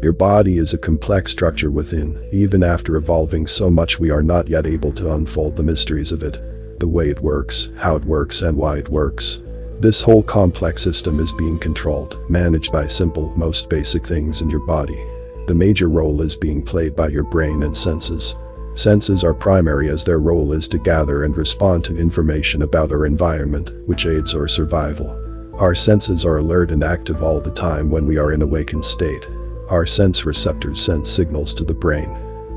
Your body is a complex structure within. Even after evolving so much, we are not yet able to unfold the mysteries of it. The way it works, how it works, and why it works. This whole complex system is being controlled, managed by simple, most basic things in your body. The major role is being played by your brain and senses. Senses are primary as their role is to gather and respond to information about our environment, which aids our survival. Our senses are alert and active all the time when we are in awakened state. Our sense receptors send signals to the brain.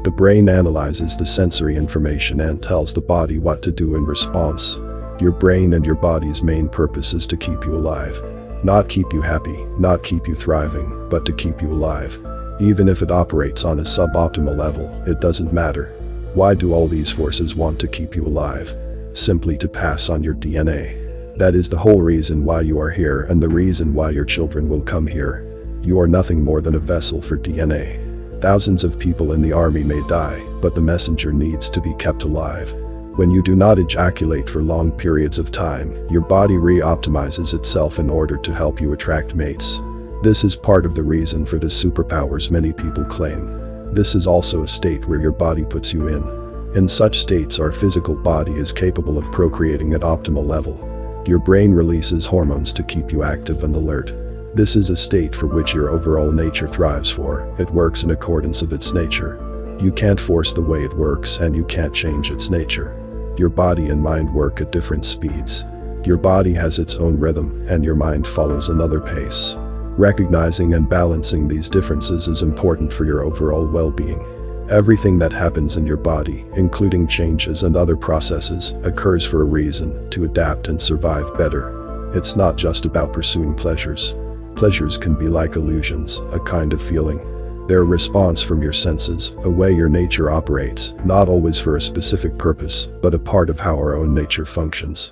The brain analyzes the sensory information and tells the body what to do in response. Your brain and your body's main purpose is to keep you alive. Not keep you happy, not keep you thriving, but to keep you alive. Even if it operates on a suboptimal level, it doesn't matter. Why do all these forces want to keep you alive? Simply to pass on your DNA. That is the whole reason why you are here and the reason why your children will come here. You are nothing more than a vessel for DNA. Thousands of people in the army may die, but the messenger needs to be kept alive. When you do not ejaculate for long periods of time, your body re-optimizes itself in order to help you attract mates. This is part of the reason for the superpowers many people claim. This is also a state where your body puts you in. In such states, our physical body is capable of procreating at optimal level. Your brain releases hormones to keep you active and alert. This is a state for which your overall nature thrives for. It works in accordance with its nature. You can't force the way it works and you can't change its nature. Your body and mind work at different speeds. Your body has its own rhythm and your mind follows another pace. Recognizing and balancing these differences is important for your overall well-being. Everything that happens in your body, including changes and other processes, occurs for a reason, to adapt and survive better. It's not just about pursuing pleasures. Pleasures can be like illusions, a kind of feeling. They're a response from your senses, a way your nature operates, not always for a specific purpose, but a part of how our own nature functions.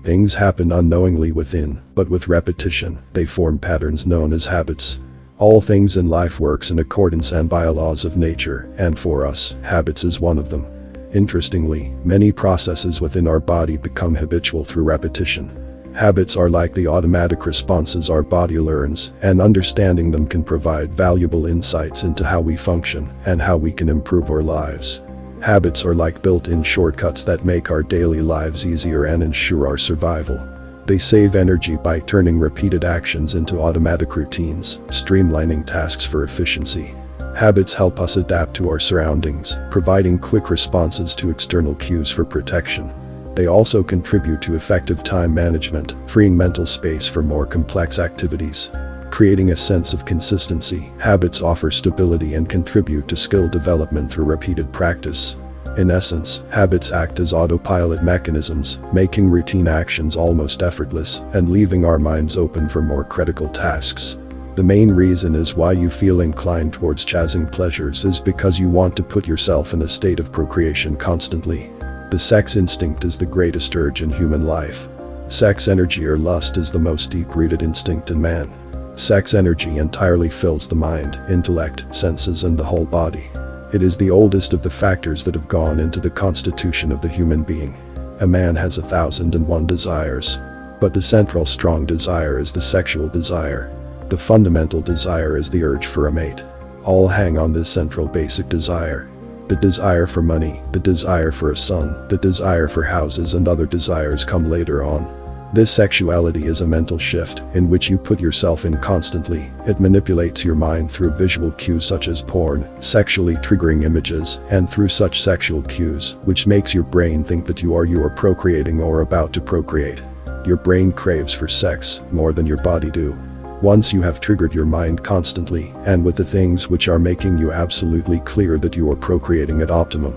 Things happen unknowingly within, but with repetition, they form patterns known as habits. All things in life works in accordance and by laws of nature, and for us, habits is one of them. Interestingly, many processes within our body become habitual through repetition. Habits are like the automatic responses our body learns, and understanding them can provide valuable insights into how we function and how we can improve our lives. Habits are like built-in shortcuts that make our daily lives easier and ensure our survival. They save energy by turning repeated actions into automatic routines, streamlining tasks for efficiency. Habits help us adapt to our surroundings, providing quick responses to external cues for protection. They also contribute to effective time management, freeing mental space for more complex activities. Creating a sense of consistency, habits offer stability and contribute to skill development through repeated practice. In essence, habits act as autopilot mechanisms, making routine actions almost effortless and leaving our minds open for more critical tasks. The main reason is why you feel inclined towards chasing pleasures is because you want to put yourself in a state of procreation constantly. The sex instinct is the greatest urge in human life. Sex energy or lust is the most deep-rooted instinct in man. Sex energy entirely fills the mind, intellect, senses, and the whole body. It is the oldest of the factors that have gone into the constitution of the human being. A man has 1,001 desires. But the central strong desire is the sexual desire. The fundamental desire is the urge for a mate. All hang on this central basic desire. The desire for money, the desire for a son, the desire for houses, and other desires come later on. This sexuality is a mental shift in which you put yourself in constantly. It manipulates your mind through visual cues such as porn, sexually triggering images, and through such sexual cues, which makes your brain think that you are procreating or about to procreate. Your brain craves for sex more than your body do. Once you have triggered your mind constantly, and with the things which are making you absolutely clear that you are procreating at optimum.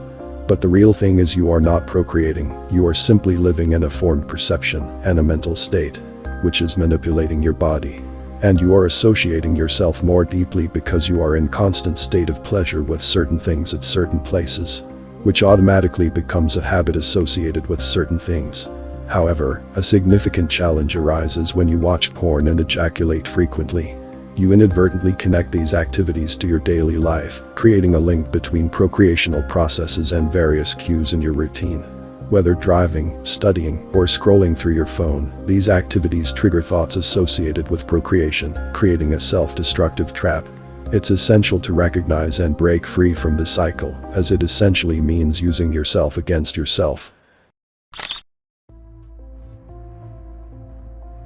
But the real thing is you are not procreating, you are simply living in a formed perception and a mental state, which is manipulating your body. And you are associating yourself more deeply because you are in constant state of pleasure with certain things at certain places, which automatically becomes a habit associated with certain things. However, a significant challenge arises when you watch porn and ejaculate frequently. You inadvertently connect these activities to your daily life, creating a link between procreational processes and various cues in your routine. Whether driving, studying, or scrolling through your phone, these activities trigger thoughts associated with procreation, creating a self-destructive trap. It's essential to recognize and break free from the cycle, as it essentially means using yourself against yourself.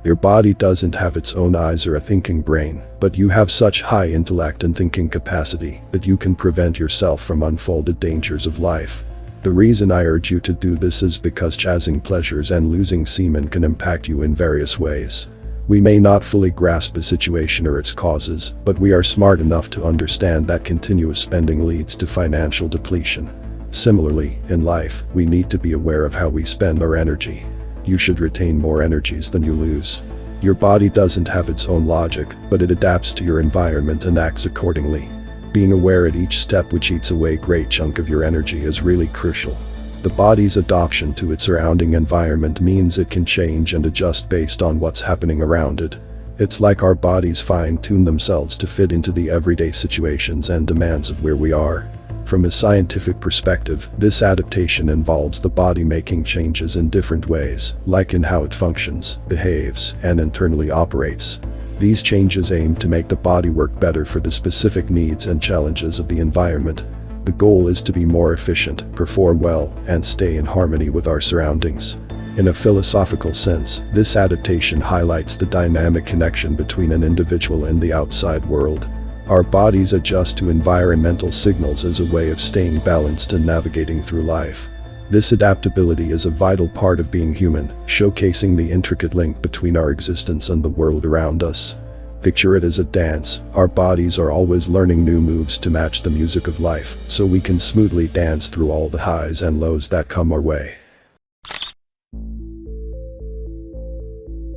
Your body doesn't have its own eyes or a thinking brain, but you have such high intellect and thinking capacity that you can prevent yourself from unfolded dangers of life. The reason I urge you to do this is because chasing pleasures and losing semen can impact you in various ways. We may not fully grasp the situation or its causes, but we are smart enough to understand that continuous spending leads to financial depletion. Similarly, in life, we need to be aware of how we spend our energy. You should retain more energies than you lose. Your body doesn't have its own logic, but it adapts to your environment and acts accordingly. Being aware at each step which eats away a great chunk of your energy is really crucial. The body's adaptation to its surrounding environment means it can change and adjust based on what's happening around it. It's like our bodies fine-tune themselves to fit into the everyday situations and demands of where we are. From a scientific perspective, this adaptation involves the body making changes in different ways, like in how it functions, behaves, and internally operates. These changes aim to make the body work better for the specific needs and challenges of the environment. The goal is to be more efficient, perform well, and stay in harmony with our surroundings. In a philosophical sense, this adaptation highlights the dynamic connection between an individual and the outside world. Our bodies adjust to environmental signals as a way of staying balanced and navigating through life. This adaptability is a vital part of being human, showcasing the intricate link between our existence and the world around us. Picture it as a dance. Our bodies are always learning new moves to match the music of life, so we can smoothly dance through all the highs and lows that come our way.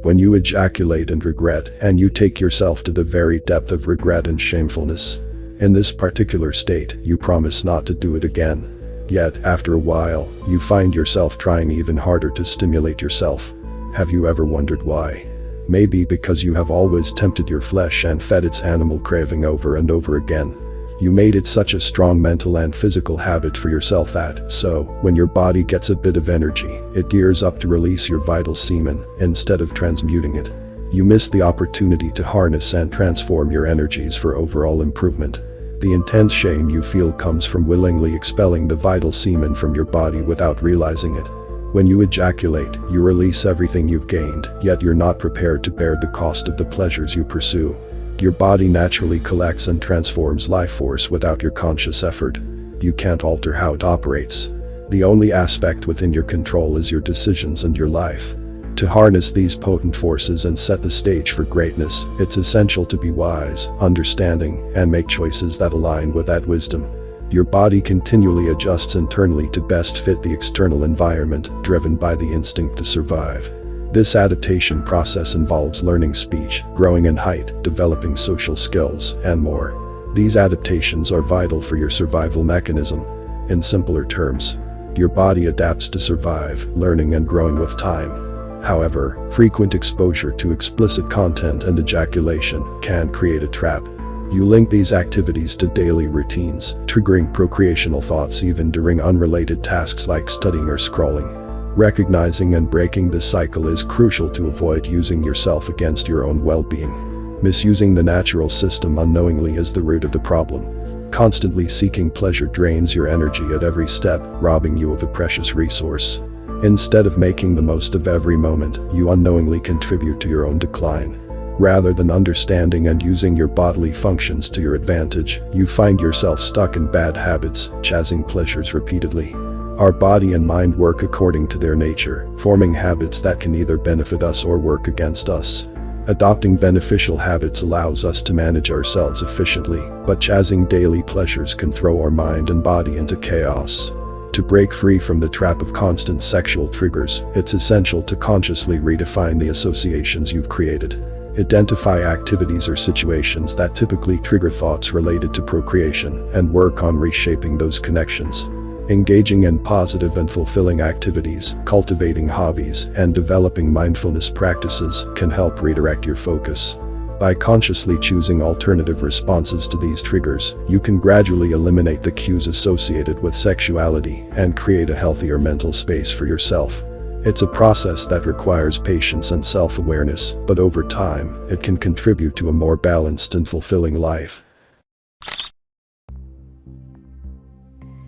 When you ejaculate and regret, and you take yourself to the very depth of regret and shamefulness. In this particular state, you promise not to do it again. Yet, after a while, you find yourself trying even harder to stimulate yourself. Have you ever wondered why? Maybe because you have always tempted your flesh and fed its animal craving over and over again. You made it such a strong mental and physical habit for yourself that, so, when your body gets a bit of energy, it gears up to release your vital semen, instead of transmuting it. You miss the opportunity to harness and transform your energies for overall improvement. The intense shame you feel comes from willingly expelling the vital semen from your body without realizing it. When you ejaculate, you release everything you've gained, yet you're not prepared to bear the cost of the pleasures you pursue. Your body naturally collects and transforms life force without your conscious effort. You can't alter how it operates. The only aspect within your control is your decisions and your life. To harness these potent forces and set the stage for greatness, it's essential to be wise, understanding, and make choices that align with that wisdom. Your body continually adjusts internally to best fit the external environment, driven by the instinct to survive. This adaptation process involves learning speech, growing in height, developing social skills, and more. These adaptations are vital for your survival mechanism. In simpler terms, your body adapts to survive, learning and growing with time. However, frequent exposure to explicit content and ejaculation can create a trap. You link these activities to daily routines, triggering procreational thoughts even during unrelated tasks like studying or scrolling. Recognizing and breaking this cycle is crucial to avoid using yourself against your own well-being. Misusing the natural system unknowingly is the root of the problem. Constantly seeking pleasure drains your energy at every step, robbing you of a precious resource. Instead of making the most of every moment, you unknowingly contribute to your own decline. Rather than understanding and using your bodily functions to your advantage, you find yourself stuck in bad habits, chasing pleasures repeatedly. Our body and mind work according to their nature, forming habits that can either benefit us or work against us. Adopting beneficial habits allows us to manage ourselves efficiently, but chasing daily pleasures can throw our mind and body into chaos. To break free from the trap of constant sexual triggers, it's essential to consciously redefine the associations you've created. Identify activities or situations that typically trigger thoughts related to procreation, and work on reshaping those connections. Engaging in positive and fulfilling activities, cultivating hobbies, and developing mindfulness practices can help redirect your focus. By consciously choosing alternative responses to these triggers, you can gradually eliminate the cues associated with sexuality and create a healthier mental space for yourself. It's a process that requires patience and self-awareness, but over time, it can contribute to a more balanced and fulfilling life.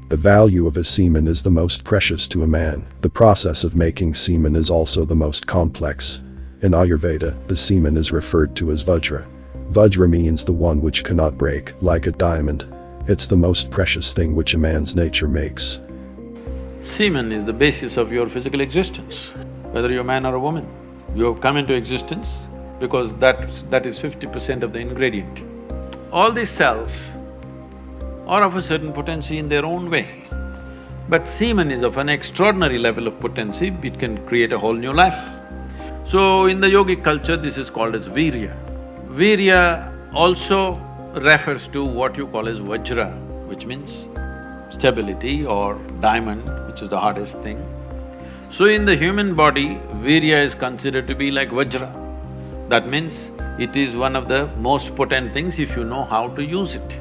The value of a semen is the most precious to a man. The process of making semen is also the most complex. In Ayurveda, the semen is referred to as Vajra. Vajra means the one which cannot break, like a diamond. It's the most precious thing which a man's nature makes. Semen is the basis of your physical existence, whether you're a man or a woman. You have come into existence because that is 50% of the ingredient. All these cells are of a certain potency in their own way. But semen is of an extraordinary level of potency, it can create a whole new life. So in the yogic culture, this is called as virya. Virya also refers to what you call as vajra, which means stability, or diamond, which is the hardest thing. So in the human body, virya is considered to be like vajra. That means it is one of the most potent things if you know how to use it.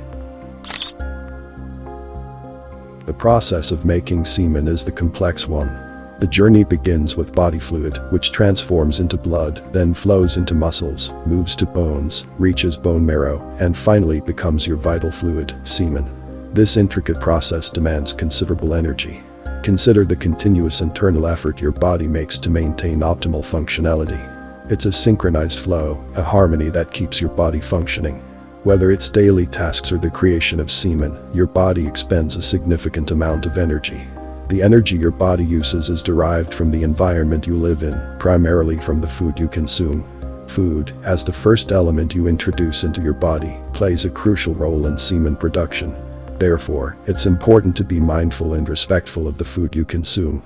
The process of making semen is the complex one. The journey begins with body fluid, which transforms into blood, then flows into muscles, moves to bones, reaches bone marrow, and finally becomes your vital fluid, semen. This intricate process demands considerable energy. Consider the continuous internal effort your body makes to maintain optimal functionality. It's a synchronized flow, a harmony that keeps your body functioning. Whether it's daily tasks or the creation of semen, your body expends a significant amount of energy. The energy your body uses is derived from the environment you live in, primarily from the food you consume. Food, as the first element you introduce into your body, plays a crucial role in semen production. Therefore, it's important to be mindful and respectful of the food you consume.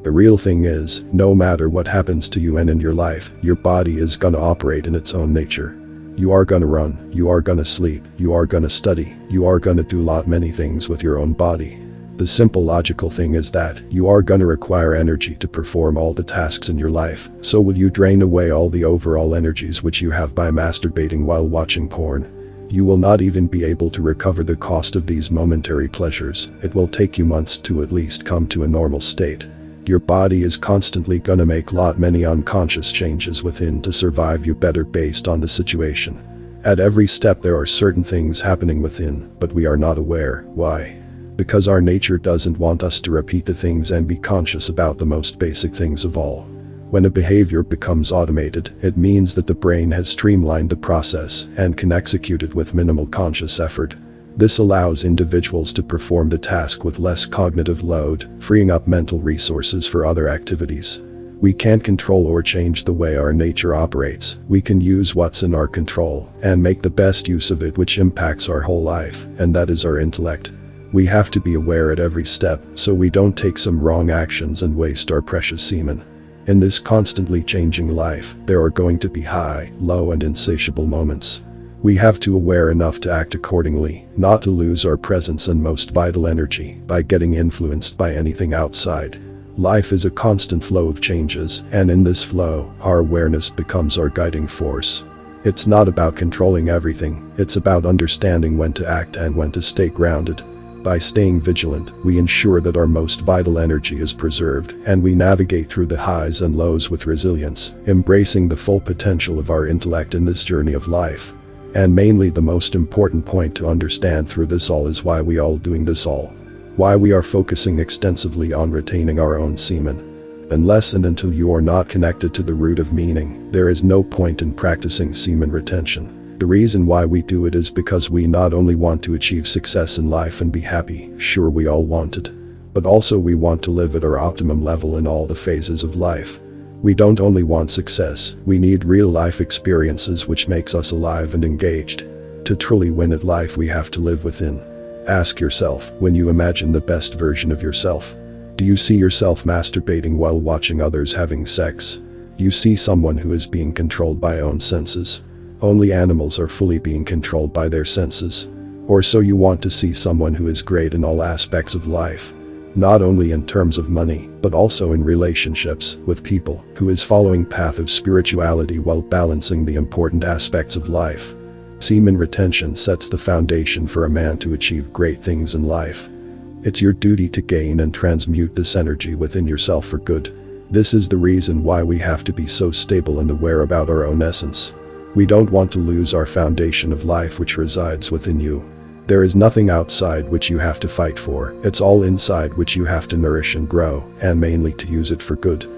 The real thing is, no matter what happens to you and in your life, your body is gonna operate in its own nature. You are gonna run, you are gonna sleep, you are gonna study, you are gonna do many things with your own body. The simple logical thing is that you are gonna require energy to perform all the tasks in your life, so will you drain away all the overall energies which you have by masturbating while watching porn? You will not even be able to recover the cost of these momentary pleasures. It will take you months to at least come to a normal state. Your body is constantly gonna make many unconscious changes within to survive you better based on the situation. At every step there are certain things happening within, but we are not aware. Why? Because our nature doesn't want us to repeat the things and be conscious about the most basic things of all. When a behavior becomes automated, it means that the brain has streamlined the process and can execute it with minimal conscious effort. This allows individuals to perform the task with less cognitive load, freeing up mental resources for other activities. We can't control or change the way our nature operates. We can use what's in our control and make the best use of it, which impacts our whole life, and that is our intellect. We have to be aware at every step so we don't take some wrong actions and waste our precious semen. In this constantly changing life, there are going to be high, low, and insatiable moments. We have to be aware enough to act accordingly, not to lose our presence and most vital energy by getting influenced by anything outside. Life is a constant flow of changes, and in this flow, our awareness becomes our guiding force. It's not about controlling everything, it's about understanding when to act and when to stay grounded. By staying vigilant, we ensure that our most vital energy is preserved, and we navigate through the highs and lows with resilience, embracing the full potential of our intellect in this journey of life. And mainly the most important point to understand through this all is why we all doing this all. Why we are focusing extensively on retaining our own semen. Unless and until you are not connected to the root of meaning, there is no point in practicing semen retention. The reason why we do it is because we not only want to achieve success in life and be happy, sure we all want it, but also we want to live at our optimum level in all the phases of life. We don't only want success, we need real-life experiences which makes us alive and engaged. To truly win at life we have to live within. Ask yourself, when you imagine the best version of yourself, do you see yourself masturbating while watching others having sex? You see someone who is being controlled by own senses. Only animals are fully being controlled by their senses. Or so you want to see someone who is great in all aspects of life. not only in terms of money, but also in relationships with people, who is following path of spirituality while balancing the important aspects of life. Semen retention sets the foundation for a man to achieve great things in life. It's your duty to gain and transmute this energy within yourself for good. This is the reason why we have to be so stable and aware about our own essence. We don't want to lose our foundation of life which resides within you. There is nothing outside which you have to fight for, it's all inside which you have to nourish and grow, and mainly to use it for good.